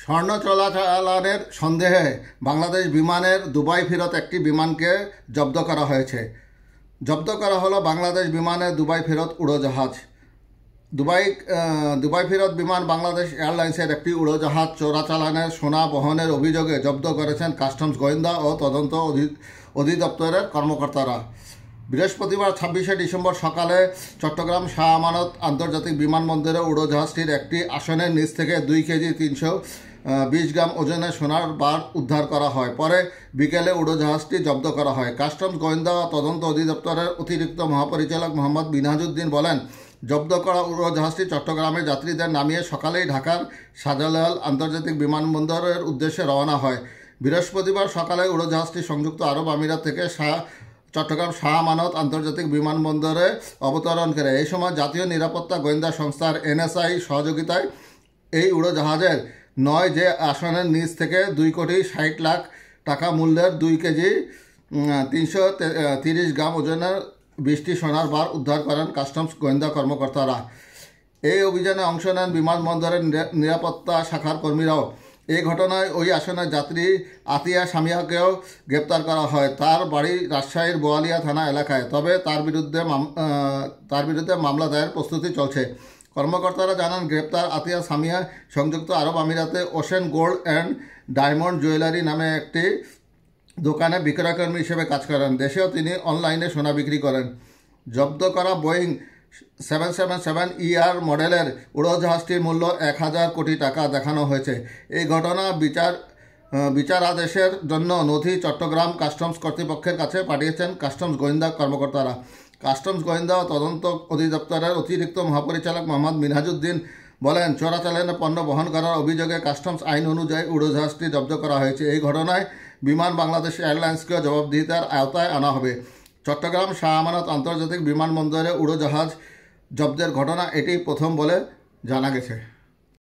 স্বর্ণ চোরাচালানের সন্দেহে বাংলাদেশ বিমানের দুবাই ফেরত একটি বিমানকে জব্দ করা হয়েছে। জব্দ করা হলো বাংলাদেশ বিমানের দুবাই ফেরত উড়োজাহাজ। দুবাই ফেরত বিমান বাংলাদেশ এয়ারলাইন্সের একটি উড়োজাহাজ চোরাচালানের সোনা বহনের অভিযোগে জব্দ করেছেন কাস্টমস গোয়েন্দা ও তদন্ত অধিদপ্তরের কর্মকর্তারা। বৃহস্পতিবার 26শে ডিসেম্বর সকালে চট্টগ্রাম শাহ আমানত আন্তর্জাতিক বিমানবন্দরে উড়োজাহাজটির একটি আসনের নিচ থেকে 2 কেজি 320 গ্রাম ওজনের সোনার বার উদ্ধার করা হয়। পরে বিকেলে উড়োজাহাজটি জব্দ করা হয়। কাস্টমস গোয়েন্দা ও তদন্ত অধিদপ্তরের অতিরিক্ত মহাপরিচালক মোহাম্মদ মিনহাজউদ্দিন বলেন, জব্দ করা উড়োজাহাজটি চট্টগ্রামে যাত্রীদের নামিয়ে সকালেই ঢাকার শাহজালাল আন্তর্জাতিক বিমানবন্দরের উদ্দেশ্যে রওনা হয়। বৃহস্পতিবার সকালে উড়োজাহাজটি সংযুক্ত আরব আমিরাত থেকে চট্টগ্রাম শাহ আমানত আন্তর্জাতিক বিমানবন্দরে অবতরণ করে। এই সময় জাতীয় নিরাপত্তা গোয়েন্দা সংস্থার NSI সহযোগিতায় এই উড়োজাহাজের 9 যে আসনের নিচ থেকে 2,60,00,000 টাকা মূল্যের 2 কেজি 330 গ্রাম ওজনের 20টি সোনার বার উদ্ধার করেন কাস্টমস গোয়েন্দা কর্মকর্তারা। এই অভিযানে অংশ নেন বিমানবন্দরের নিরাপত্তা শাখার কর্মীরাও। এই ঘটনায় ওই আসনের যাত্রী আতিয়া সামিয়াকেও গ্রেপ্তার করা হয়। তার বাড়ি রাজশাহীর বোয়ালিয়া থানা এলাকায়। তবে তার বিরুদ্ধে মামলা দায়ের প্রস্তুতি চলছে। কর্মকর্তারা জানান, গ্রেপ্তার আতিয়া সামিয়া সংযুক্ত আরব আমিরাতে ocean gold and diamond jewellery নামে একটি দোকানে বিক্রয়কর্মী হিসেবে কাজ করেন। দেশেও তিনি অনলাইনে সোনা বিক্রি করেন। জব্দ করা বোয়িং 777ER মডেলের উড়োজাহাজটির মূল্য 1,000 কোটি টাকা দেখানো হয়েছে। এই ঘটনা বিচারাদেশের জন্য নথি চট্টগ্রাম কাস্টমস কর্তৃপক্ষের কাছে পাঠিয়েছেন কাস্টমস গোয়েন্দা কর্মকর্তারা। কাস্টমস গোয়েন্দা ও তদন্ত অধিদপ্তরের অতিরিক্ত মহাপরিচালক মোহাম্মদ মিনহাজউদ্দিন বলেন, চোরাচালানের পণ্য বহন করার অভিযোগে কাস্টমস আইন অনুযায়ী উড়োজাহাজটি জব্দ করা হয়েছে। এই ঘটনায় বিমান বাংলাদেশ এয়ারলাইন্সকেও জবাবদিহিতার আওতায় আনা হবে। চট্টগ্রাম শাহ আমানত আন্তর্জাতিক বিমানবন্দরে উড়োজাহাজ জব্দের ঘটনা এটি প্রথম বলে জানা গেছে।